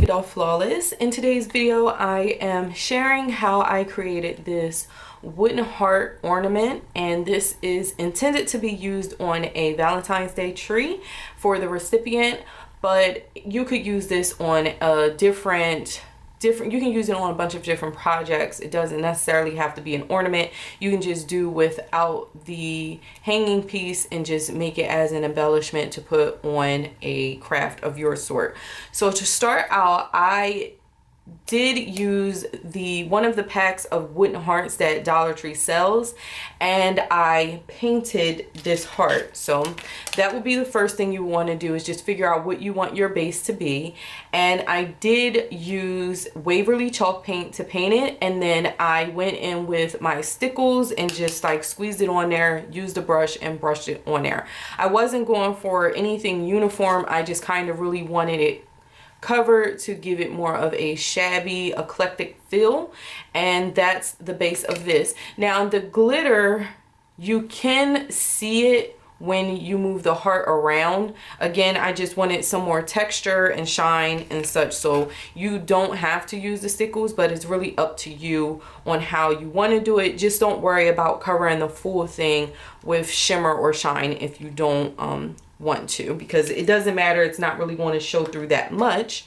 DivaDollFlawless. In today's video, I am sharing how I created this wooden heart ornament, and this is intended to be used on a Valentine's Day tree for the recipient, but you could use this on a different you can use it on a bunch of different projects. It doesn't necessarily have to be an ornament. You can just do without the hanging piece and just make it as an embellishment to put on a craft of your sort. So to start out, I did use one of the packs of wooden hearts that Dollar Tree sells, and I painted this heart. So that would be the first thing you want to do, is just figure out what you want your base to be. And I did use Waverly chalk paint to paint it, and then I went in with my stickles and just like squeezed it on there, used a brush and brushed it on there. I wasn't going for anything uniform. I just kind of really wanted it covered to give it more of a shabby, eclectic feel, and that's the base of this. Now the glitter, you can see it when you move the heart around. Again, I just wanted some more texture and shine and such, so you don't have to use the stickles, but it's really up to you on how you want to do it. Just don't worry about covering the full thing with shimmer or shine if you don't want to, because it doesn't matter. It's not really going to show through that much.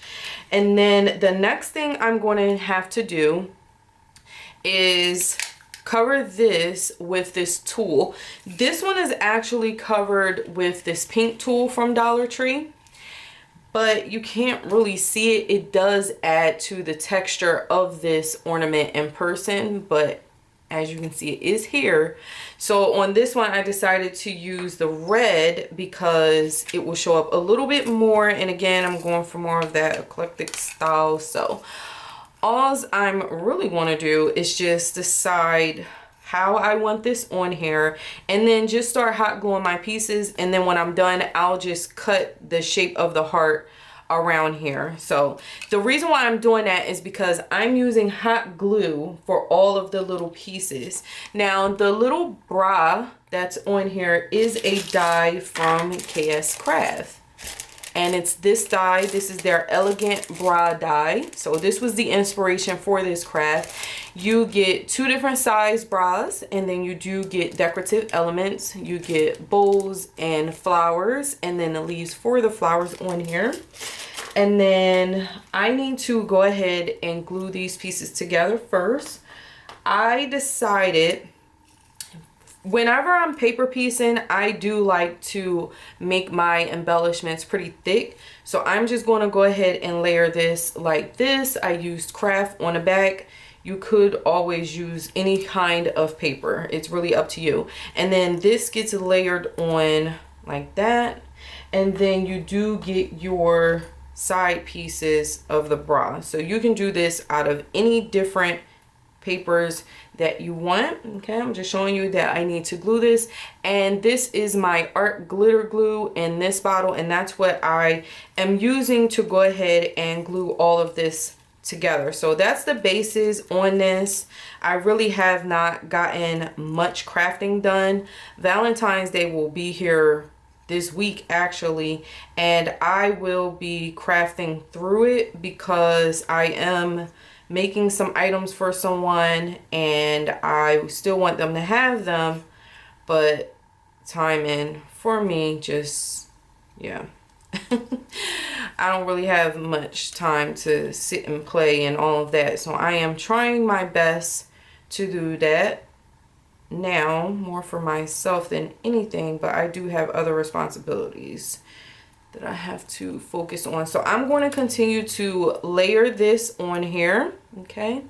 And then the next thing I'm going to have to do is cover this with this tool. This one is actually covered with this pink tool from Dollar Tree, but you can't really see it. It does add to the texture of this ornament in person, but as you can see, it is here. So on this one, I decided to use the red because it will show up a little bit more. And again, I'm going for more of that eclectic style. So all I'm really want to do is just decide how I want this on here, and then just start hot gluing my pieces. And then when I'm done, I'll just cut the shape of the heart around here. So the reason why I'm doing that is because I'm using hot glue for all of the little pieces. Now the little bra that's on here is a die from KS Craft, and it's this die. This is their elegant bra die. So this was the inspiration for this craft. You get 2 different size bras, and then you do get decorative elements. You get bowls and flowers, and then the leaves for the flowers on here. And then I need to go ahead and glue these pieces together first. I decided, whenever I'm paper piecing, I do like to make my embellishments pretty thick. So I'm just going to go ahead and layer this like this. I used craft on the back. You could always use any kind of paper. It's really up to you. And then this gets layered on like that. And then you do get your side pieces of the bra. So you can do this out of any different papers that you want. Okay, I'm just showing you that I need to glue this, and this is my art glitter glue in this bottle, and that's what I am using to go ahead and glue all of this together. So that's the bases on this. I really have not gotten much crafting done. Valentine's Day will be here this week actually, and I will be crafting through it because I am making some items for someone and I still want them to have them, but timing for me just, yeah. I don't really have much time to sit and play and all of that, so I am trying my best to do that now, more for myself than anything, but I do have other responsibilities that I have to focus on. So I'm going to continue to layer this on here, okay,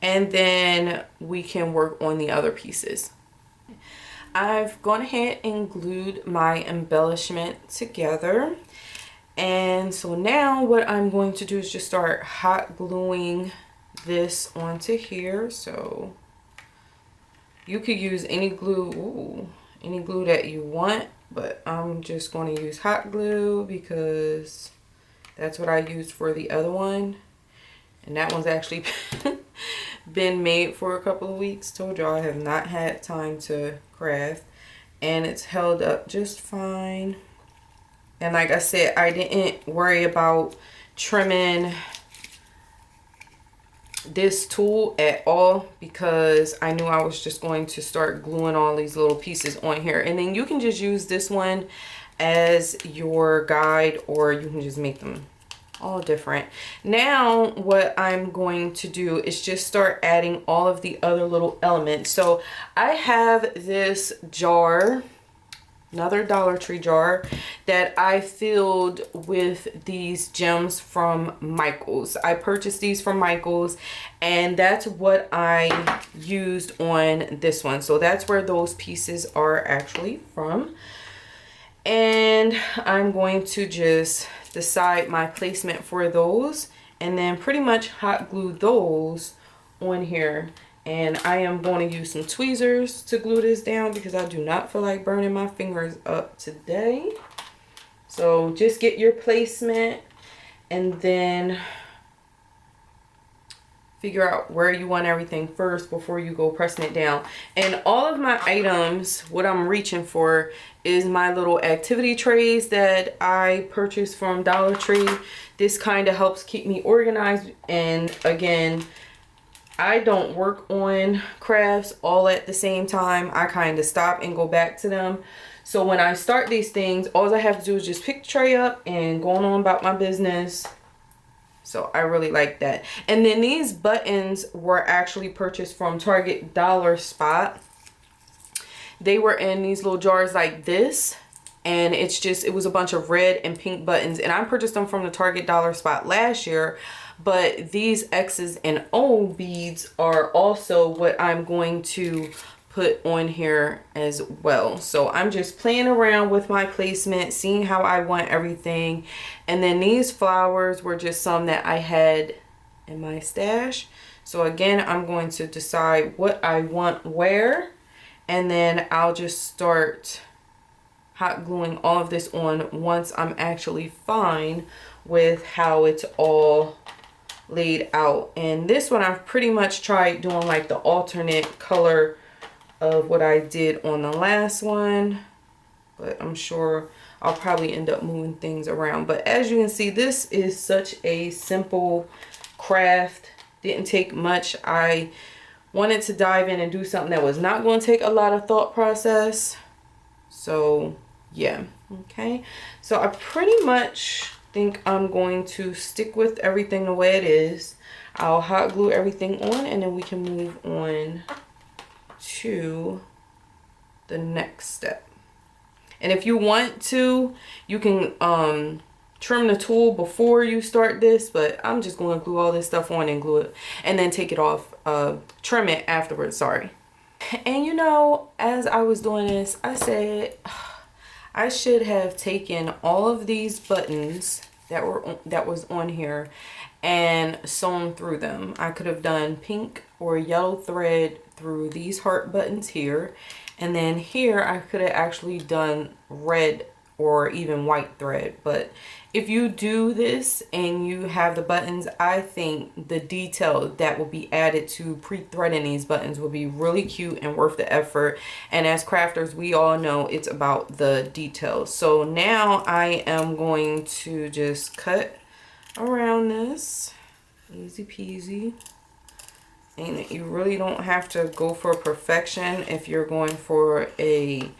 and then we can work on the other pieces. I've gone ahead and glued my embellishment together, and so now what I'm going to do is just start hot gluing this onto here. So you could use any glue, any glue that you want, but I'm just going to use hot glue because that's what I used for the other one. And that one's actually been made for a couple of weeks. Told y'all I have not had time to craft, and it's held up just fine. And like I said, I didn't worry about trimming this tool at all because I knew I was just going to start gluing all these little pieces on here. And then you can just use this one as your guide, or you can just make them all different. Now what I'm going to do is just start adding all of the other little elements. So I have this jar, another Dollar Tree jar, that I filled with these gems from Michaels. I purchased these from Michaels, and that's what I used on this one. So that's where those pieces are actually from. And I'm going to just decide my placement for those and then pretty much hot glue those on here. And I am going to use some tweezers to glue this down because I do not feel like burning my fingers up today. So just get your placement and then figure out where you want everything first before you go pressing it down. And all of my items, what I'm reaching for is my little activity trays that I purchased from Dollar Tree. This kind of helps keep me organized. And again, I don't work on crafts all at the same time. I kind of stop and go back to them. So when I start these things, all I have to do is just pick the tray up and go on about my business. So I really like that. And then these buttons were actually purchased from Target Dollar Spot. They were in these little jars like this. And it was a bunch of red and pink buttons. And I purchased them from the Target Dollar Spot last year. But these X's and O beads are also what I'm going to put on here as well. So I'm just playing around with my placement, seeing how I want everything. And then these flowers were just some that I had in my stash. So again, I'm going to decide what I want where, and then I'll just start hot gluing all of this on once I'm actually fine with how it's all laid out. And this one I've pretty much tried doing like the alternate color of what I did on the last one, but I'm sure I'll probably end up moving things around. But as you can see, this is such a simple craft. Didn't take much. I wanted to dive in and do something that was not going to take a lot of thought process. So yeah, okay. So I pretty much think I'm going to stick with everything the way it is. I'll hot glue everything on, and then we can move on to the next step. And if you want to, you can trim the tool before you start this, but I'm just going to glue all this stuff on and glue it and then take it off, trim it afterwards, sorry. And you know, as I was doing this, I said I should have taken all of these buttons that was on here and sewn through them. I could have done pink or yellow thread through these heart buttons here, and then here I could have actually done red or even white thread. But if you do this and you have the buttons, I think the detail that will be added to pre-threading these buttons will be really cute and worth the effort. And as crafters, we all know it's about the details. So now I am going to just cut around this, easy peasy. And you really don't have to go for perfection if you're going for a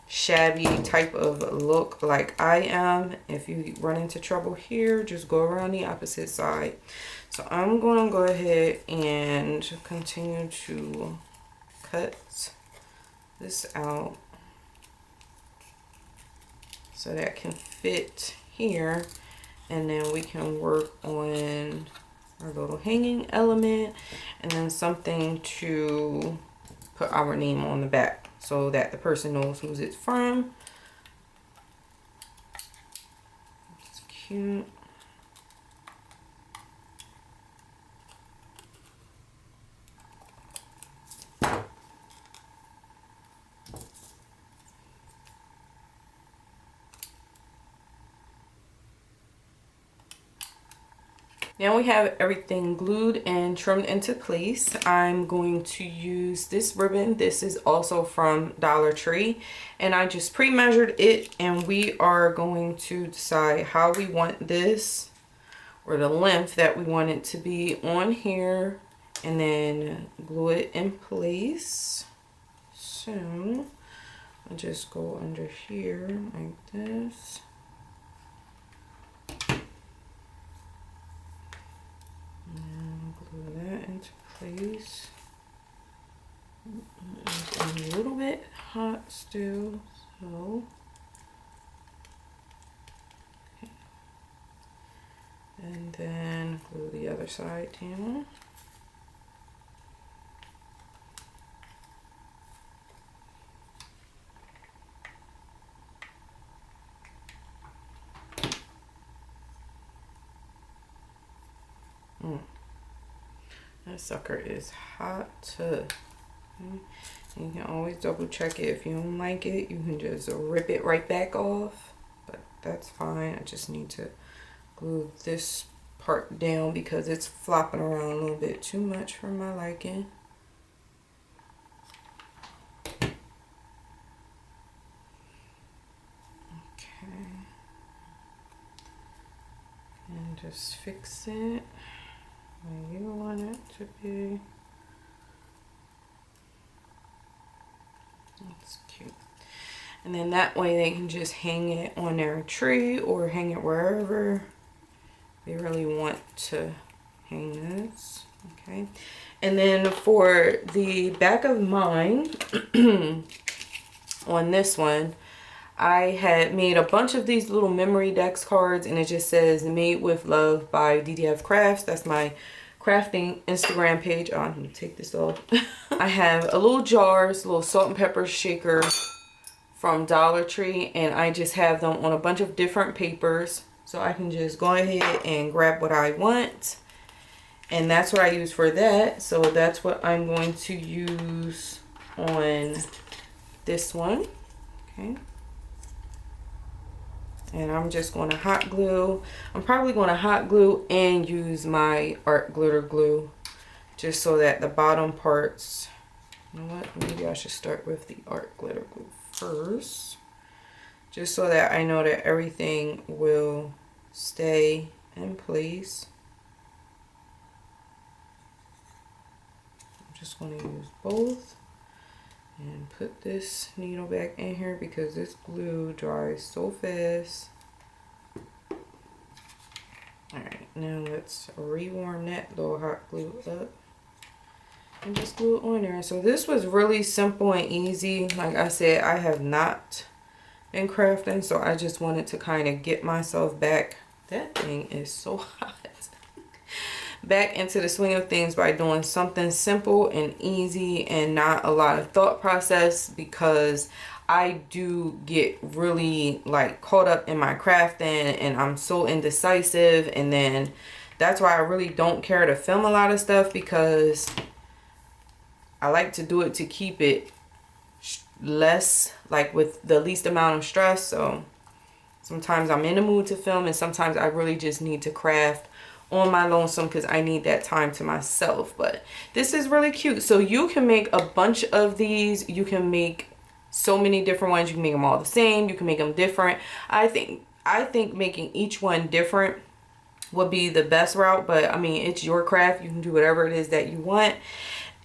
shabby type of look like I am. If you run into trouble here, just go around the opposite side. So I'm going to go ahead and continue to cut this out so that can fit here, and then we can work on our little hanging element and then something to put our name on the back so that the person knows who's it's from. It's cute. Now we have everything glued and trimmed into place. I'm going to use this ribbon. This is also from Dollar Tree, and I just pre-measured it, and we are going to decide how we want this or the length that we want it to be on here, and then glue it in place. So I'll just go under here like this. And glue that into place. It's a little bit hot still, so okay. And then glue the other side down. That sucker is hot. Okay. You can always double check it. If you don't like it, you can just rip it right back off, but that's fine. I just need to glue this part down because it's flopping around a little bit too much for my liking. Okay. And just fix it where you want it to be. That's cute. And then that way they can just hang it on their tree or hang it wherever they really want to hang this. Okay. And then for the back of mine, on this one, I had made a bunch of these little memory dex cards, and it just says "Made with Love" by DDF Crafts. That's my crafting Instagram page. Oh, I'm gonna take this off. I have a little jars, little salt and pepper shaker from Dollar Tree, and I just have them on a bunch of different papers, so I can just go ahead and grab what I want. And that's what I use for that. So that's what I'm going to use on this one. Okay. And I'm just going to hot glue. I'm probably going to hot glue and use my art glitter glue just so that the bottom parts, you know what, maybe I should start with the art glitter glue first, just so that I know that everything will stay in place. I'm just going to use both and put this needle back in here because this glue dries so fast. Alright, now let's rewarm that little hot glue up and just glue it on there. So this was really simple and easy. Like I said, I have not been crafting, so I just wanted to kind of get myself back. That thing is so hot. Back into the swing of things by doing something simple and easy and not a lot of thought process, because I do get really like caught up in my crafting and I'm so indecisive, and then that's why I really don't care to film a lot of stuff, because I like to do it to keep it less, like with the least amount of stress. So sometimes I'm in the mood to film and sometimes I really just need to craft on my lonesome because I need that time to myself. But this is really cute. So you can make a bunch of these. You can make so many different ones. You can make them all the same. You can make them different. I think making each one different would be the best route, but I mean, it's your craft. You can do whatever it is that you want.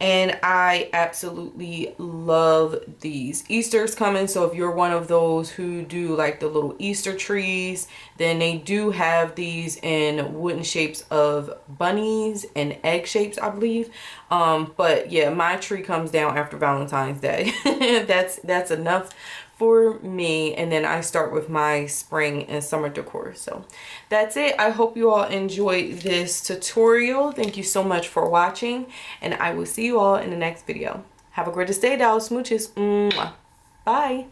And I absolutely love these. Easter's coming, so if you're one of those who do like the little Easter trees, then they do have these in wooden shapes of bunnies and egg shapes, I believe. But yeah, my tree comes down after Valentine's Day. that's enough for me, and then I start with my spring and summer decor. So that's it. I hope you all enjoyed this tutorial. Thank you so much for watching, and I will see you all in the next video. Have a greatest day, doll. Smooches. Mwah. Bye.